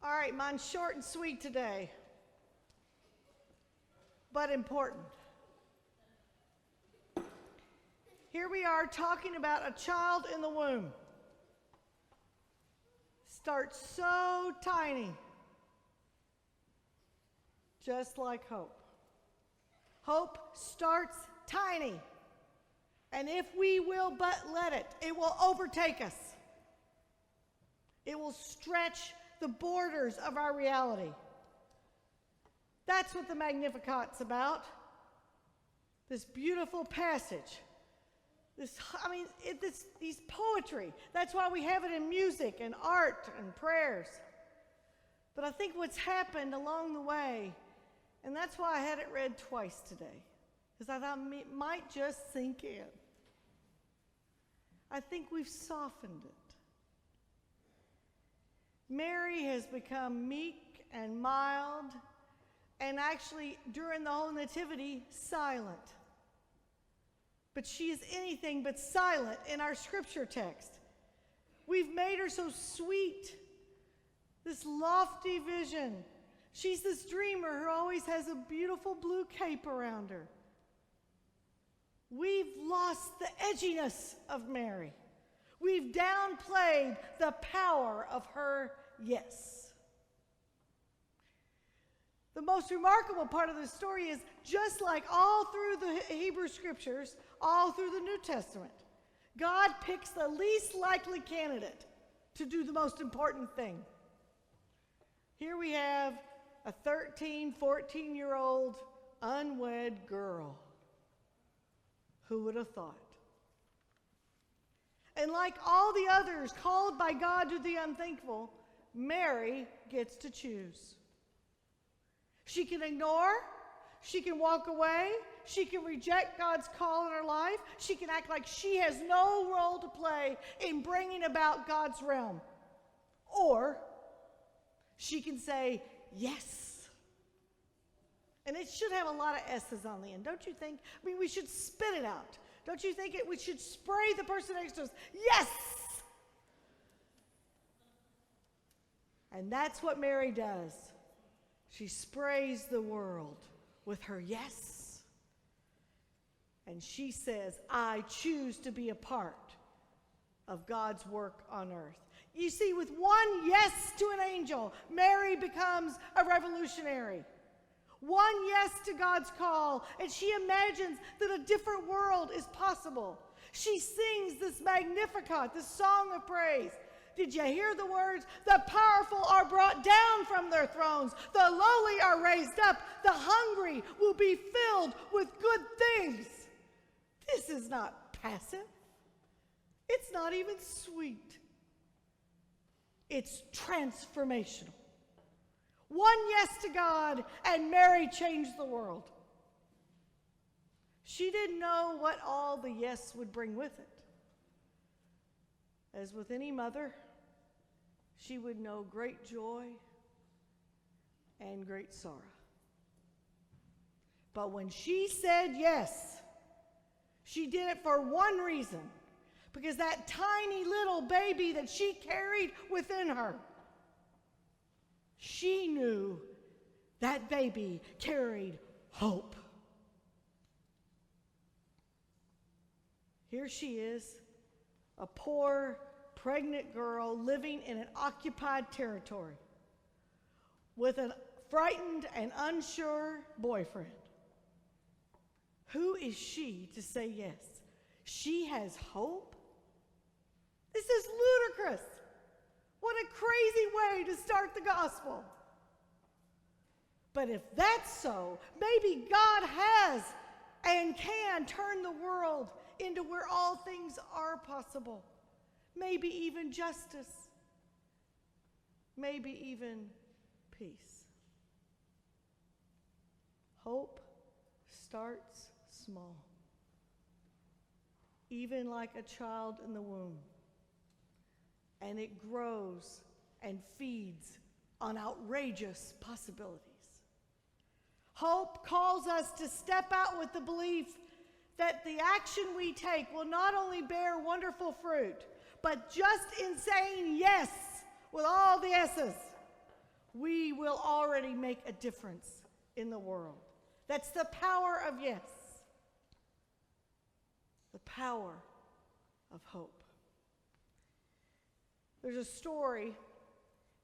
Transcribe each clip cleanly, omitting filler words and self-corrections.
All right, mine's short and sweet today, but important. Here we are talking about a child in the womb. Starts so tiny, just like hope. Hope starts tiny, and if we will but let it, it will overtake us. It will stretch the borders of our reality. That's what the Magnificat's about. This beautiful passage. These poetry. That's why we have it in music and art and prayers. But I think what's happened along the way, and that's why I had it read twice today, is I thought it might just sink in. I think we've softened it. Mary has become meek and mild, and actually, during the whole nativity, silent. But she is anything but silent in our scripture text. We've made her so sweet, this lofty vision. She's this dreamer who always has a beautiful blue cape around her. We've lost the edginess of Mary. We've downplayed the power of her yes. The most remarkable part of the story is just like all through the Hebrew scriptures, all through the New Testament, God picks the least likely candidate to do the most important thing. Here we have a 13, 14-year-old unwed girl. Who would have thought? And like all the others called by God to the unthinkful, Mary gets to choose. She can ignore, she can walk away, she can reject God's call in her life, she can act like she has no role to play in bringing about God's realm. Or she can say yes. And it should have a lot of S's on the end, don't you think? I mean, we should spit it out. Don't you think we should spray the person next to us? Yes! And that's what Mary does. She sprays the world with her yes. And she says, I choose to be a part of God's work on earth. You see, with one yes to an angel, Mary becomes a revolutionary. One yes to God's call, and she imagines that a different world is possible. She sings this Magnificat, this song of praise. Did you hear the words? The powerful are brought down from their thrones. The lowly are raised up. The hungry will be filled with good things. This is not passive. It's not even sweet. It's transformational. One yes to God, and Mary changed the world. She didn't know what all the yes would bring with it. As with any mother, she would know great joy and great sorrow. But when she said yes, she did it for one reason, because that tiny little baby that she carried within her, she knew that baby carried hope. Here she is, a poor, pregnant girl living in an occupied territory with a frightened and unsure boyfriend. Who is she to say yes? She has hope? This is ludicrous. What a crazy way to start the gospel. But if that's so, maybe God has and can turn the world into where all things are possible. Maybe even justice. Maybe even peace. Hope starts small. Even like a child in the womb. And it grows and feeds on outrageous possibilities. Hope calls us to step out with the belief that the action we take will not only bear wonderful fruit, but just in saying yes with all the S's, we will already make a difference in the world. That's the power of yes. The power of hope. There's a story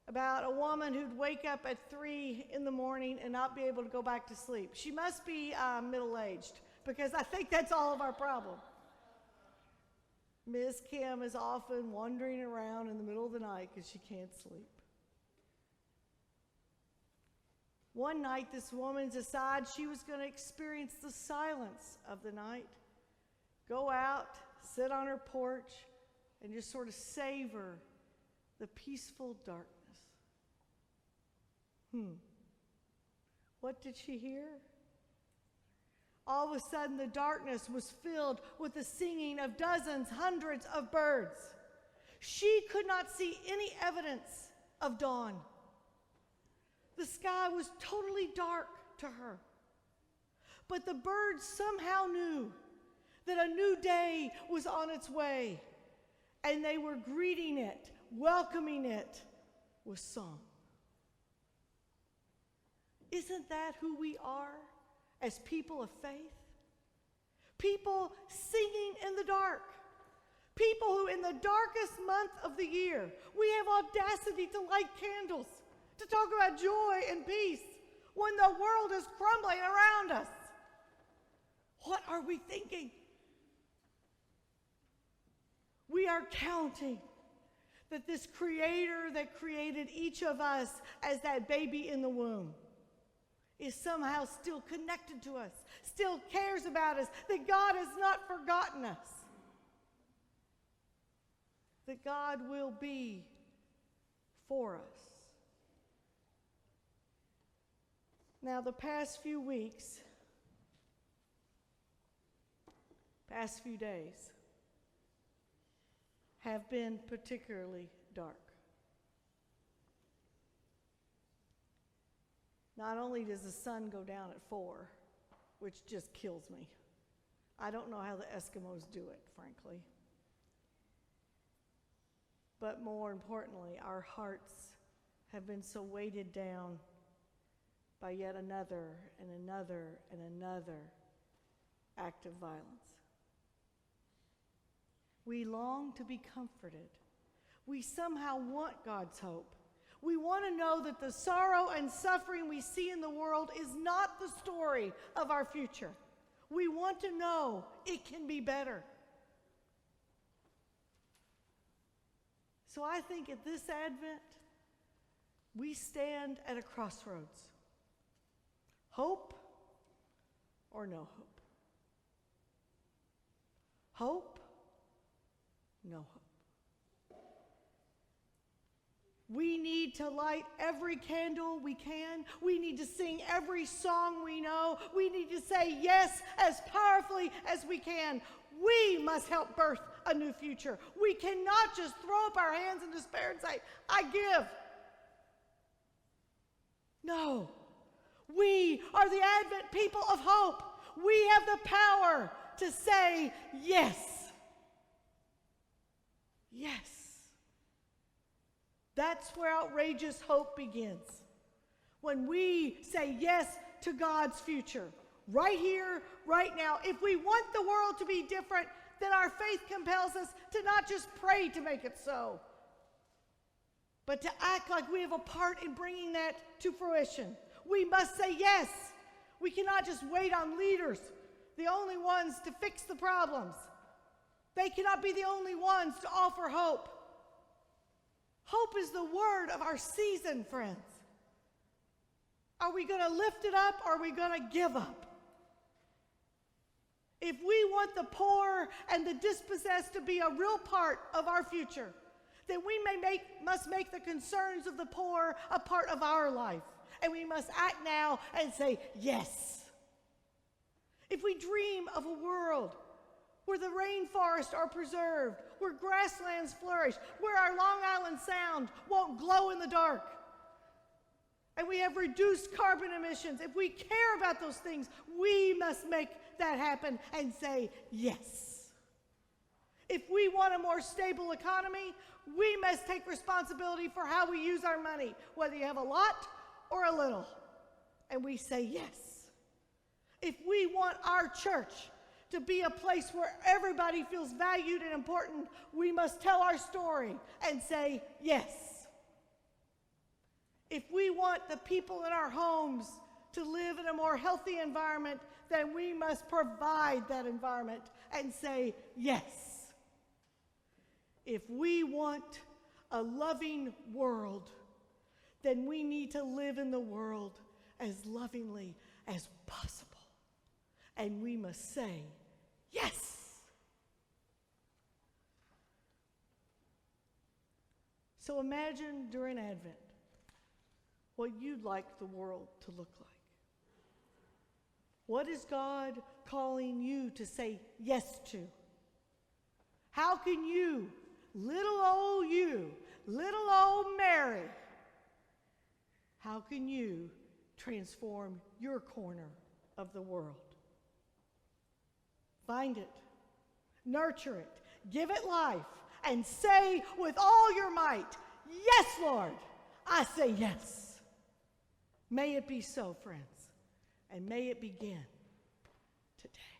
about a woman who'd wake up at 3 in the morning and not be able to go back to sleep. She must be middle-aged, because I think that's all of our problem. Miss Kim is often wandering around in the middle of the night because she can't sleep. One night, this woman decided she was going to experience the silence of the night, go out, sit on her porch, and just sort of savor the peaceful darkness. What did she hear? All of a sudden, the darkness was filled with the singing of dozens, hundreds of birds. She could not see any evidence of dawn. The sky was totally dark to her. But the birds somehow knew that a new day was on its way, and they were greeting it, welcoming it with song. Isn't that who we are as people of faith? People singing in the dark. People who in the darkest month of the year, we have audacity to light candles, to talk about joy and peace when the world is crumbling around us. What are we thinking? We are counting that this Creator that created each of us as that baby in the womb is somehow still connected to us, still cares about us, that God has not forgotten us, that God will be for us. Now, the past few weeks, past few days, have been particularly dark. Not only does the sun go down at 4, which just kills me. I don't know how the Eskimos do it, frankly. But more importantly, our hearts have been so weighted down by yet another and another and another act of violence. We long to be comforted. We somehow want God's hope. We want to know that the sorrow and suffering we see in the world is not the story of our future. We want to know it can be better. So I think at this Advent, we stand at a crossroads. Hope or no hope? Hope? No hope. We need to light every candle we can. We need to sing every song we know. We need to say yes as powerfully as we can. We must help birth a new future. We cannot just throw up our hands in despair and say, I give. No. We are the Advent people of hope. We have the power to say yes. Yes. That's where outrageous hope begins. When we say yes to God's future, right here, right now. If we want the world to be different, then our faith compels us to not just pray to make it so, but to act like we have a part in bringing that to fruition. We must say yes. We cannot just wait on leaders, the only ones to fix the problems. They cannot be the only ones to offer hope. Hope is the word of our season, friends. Are we going to lift it up or are we going to give up? If we want the poor and the dispossessed to be a real part of our future, then we must make the concerns of the poor a part of our life. And we must act now and say yes. If we dream of a world where the rainforests are preserved, where grasslands flourish, where our Long Island Sound won't glow in the dark, and we have reduced carbon emissions, if we care about those things, we must make that happen and say yes. If we want a more stable economy, we must take responsibility for how we use our money, whether you have a lot or a little. And we say yes. If we want our church to be a place where everybody feels valued and important, we must tell our story and say yes. If we want the people in our homes to live in a more healthy environment, then we must provide that environment and say yes. If we want a loving world, then we need to live in the world as lovingly as possible. And we must say yes. So imagine during Advent what you'd like the world to look like. What is God calling you to say yes to? How can you, little old Mary, how can you transform your corner of the world? Find it, nurture it, give it life, and say with all your might, yes, Lord, I say yes. May it be so, friends, and may it begin today.